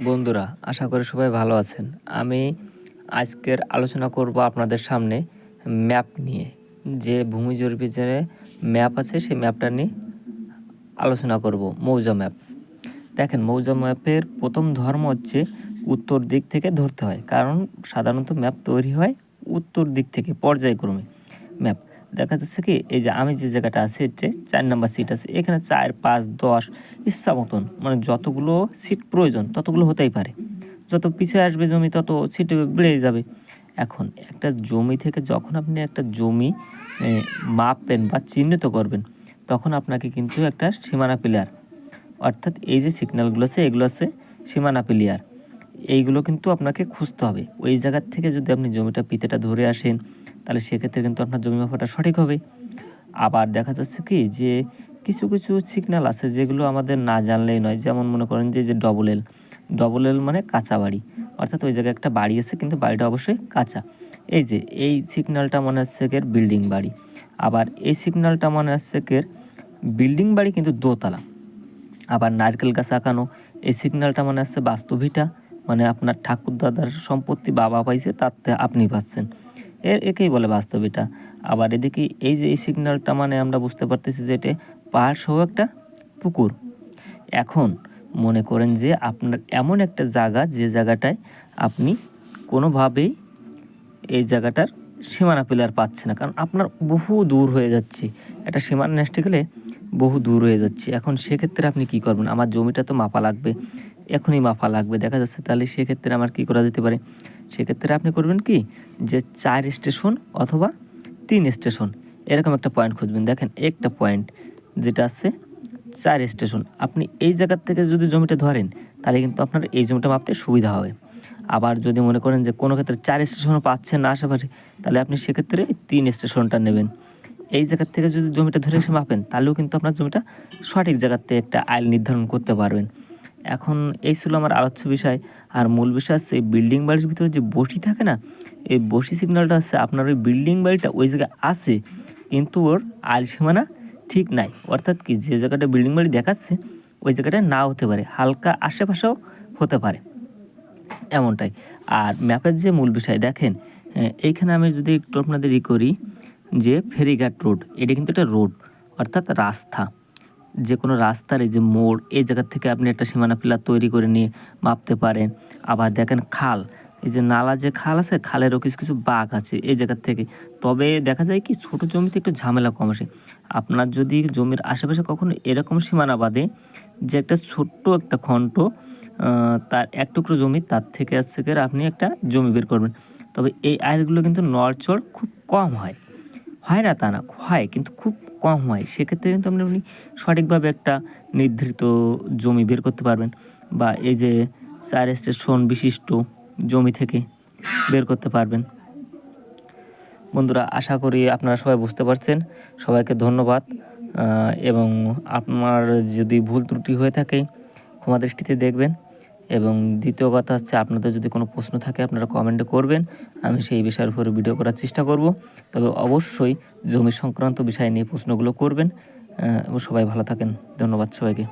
বন্ধুরা, আশা করি সবাই ভালো আছেন। আমি আজকের আলোচনা করব আপনাদের সামনে ম্যাপ নিয়ে। যে ভূমি জরিপের যে ম্যাপ আছে সেই ম্যাপটা নিয়ে আলোচনা করব, মৌজা ম্যাপ। দেখেন, মৌজা ম্যাপের প্রথম ধর্ম হচ্ছে উত্তর দিক থেকে ধরতে হয়, কারণ সাধারণত ম্যাপ তৈরি হয় উত্তর দিক থেকে পর্যায়ক্রমে। ম্যাপ দেখা যাচ্ছে কি, এই যে আমি যে জায়গাটা আছে এটা 4 নাম্বার সিট আছে, এখানে 4, 5, 10 ইচ্ছা মতন মানে যতগুলো সিট প্রয়োজন ততগুলো হতেই পারে। যত পিছিয়ে আসবে জমি তত সিট বেড়েই যাবে। এখন একটা জমি থেকে যখন আপনি একটা জমি মাপবেন বা চিহ্নিত করবেন, তখন আপনাকে কিন্তু একটা সীমানা পিলার, অর্থাৎ এই যে সিগন্যালগুলো আছে এগুলো আছে সীমানা পিলার, এইগুলো কিন্তু আপনাকে খুঁজতে হবে। ওই জায়গার থেকে যদি আপনি জমিটা পিতেটা ধরে আসেন, তাহলে সেক্ষেত্রে কিন্তু আপনার জমি মাপাটা সঠিক হবে। আবার দেখা যাচ্ছে কি যে কিছু কিছু সিগন্যাল আছে যেগুলো আমাদের না জানলেই নয়। যেমন মনে করেন যে ডবল এল মানে কাঁচা বাড়ি, অর্থাৎ ওই জায়গায় একটা বাড়ি আছে কিন্তু বাড়িটা অবশ্যই কাঁচা। এই যে এই সিগন্যালটা মনে হচ্ছে কের বিল্ডিং বাড়ি। আবার এই সিগন্যালটা মনে হচ্ছে কের বিল্ডিং বাড়ি কিন্তু দোতলা। আবার নারকেল গাছ আঁকানো, এই সিগন্যালটা মানে হচ্ছে বাস্তবিটা, মানে আপনার ঠাকুর দাদার সম্পত্তি বাবা পাইছে তাতে আপনি পাচ্ছেন, একেই বলে বাস্তবিটা। আবার এদিকে এই যে এই সিগন্যালটা মানে আমরা বুঝতে পারতেছি যে এটা পাহাড় সহ একটা পুকুর। এখন মনে করেন যে আপনার এমন একটা জায়গা যে জায়গাটায় আপনি কোনোভাবেই এই জায়গাটার সীমানা পিলার পাচ্ছে না, কারণ আপনার বহু দূর হয়ে যাচ্ছে, একটা সীমানা নেসতে গেলে বহু দূর হয়ে যাচ্ছে। এখন সেক্ষেত্রে আপনি কি করবেন? আমার জমিটা তো মাপা লাগবে, এখনই মাপা লাগবে দেখা যাচ্ছে, তাহলে সেক্ষেত্রে আমার কি করা যেতে পারে? সেক্ষেত্রে আপনি করবেন কি, যে 4 স্টেশন অথবা 3 স্টেশন এরকম একটা পয়েন্ট খুঁজবেন। দেখেন একটা পয়েন্ট যেটা আছে 4 স্টেশন, আপনি এই জায়গার থেকে যদি জমিটা ধরেন তাহলে কিন্তু আপনার এই জমিটা মাপতে সুবিধা হবে। আবার যদি মনে করেন যে কোনো ক্ষেত্রে 4 স্টেশনও পাচ্ছেন না আশেপাশে, তাহলে আপনি সেক্ষেত্রে 3 স্টেশনটা নেবেন। এই জায়গার থেকে যদি জমিটা ধরে এসে মাপেন তাহলেও কিন্তু আপনার জমিটা সঠিক জায়গার থেকে একটা আইল নির্ধারণ করতে পারবেন। এখন এই ছিল আমার আলোচ্য বিষয়। আর মূল বিষয় হচ্ছে এই বিল্ডিং বাড়ির ভিতরে যে বসি থাকে না, এই বসি সিগন্যালটা হচ্ছে আপনার ওই বিল্ডিং বাড়িটা ওই জায়গায় আছে, কিন্তু ওর আইল সীমানা ঠিক নাই। অর্থাৎ কি, যে জায়গাটা বিল্ডিং বাড়ি দেখাচ্ছে ওই জায়গাটা নাও হতে পারে, হালকা আশেপাশেও হতে পারে, এমনটাই। আর ম্যাপের যে মূল বিষয় দেখেন, এইখানে আমি যদি একটু আপনাদের করি, যে ফেরিঘাট রোড, এটা কিন্তু একটা রোড, অর্থাৎ রাস্তা। যে কোনো রাস্তার এই যে মোড়, এই জায়গার থেকে আপনি একটা সীমানা পিলার তৈরি করে নিয়ে মাপতে পারেন। আবার দেখেন খাল, এই যে নালা যে খাল আছে, খালেরও কিছু কিছু বাঁক আছে এই জায়গার থেকে। তবে দেখা যায় কি, ছোটো জমিতে একটু ঝামেলা কম আসে। আপনার যদি জমির আশেপাশে কখনো এরকম সীমানা বাঁধে যে একটা ছোট্ট একটা খণ্ড, তার এক টুকরো জমি, তার থেকে আসছে আপনি একটা জমি বের করবেন। তবে এই আইলগুলো কিন্তু নড়চড় খুব কম হয়, হয় না তা না, হয় কিন্তু খুব কম হয়। সেক্ষেত্রে কিন্তু আপনি সঠিকভাবে একটা নির্ধারিত জমি বের করতে পারবেন, বা এই যে 4 স্টেশন বিশিষ্ট জমি থেকে বের করতে পারবেন। বন্ধুরা, আশা করি আপনারা সবাই বুঝতে পারছেন। সবাইকে ধন্যবাদ। এবং আপনার যদি ভুল ত্রুটি হয়ে থাকে ক্ষমা দৃষ্টিতে দেখবেন। এবং দ্বিতীয় কথা হচ্ছে, আপনাদের যদি কোনো প্রশ্ন থাকে আপনারা কমেন্টে করবেন, আমি সেই বিষয়ের উপরে ভিডিও করার চেষ্টা করব। তবে অবশ্যই জমি সংক্রান্ত বিষয় নিয়ে প্রশ্নগুলো করবেন। এবং সবাই ভালো থাকেন। ধন্যবাদ সবাইকে।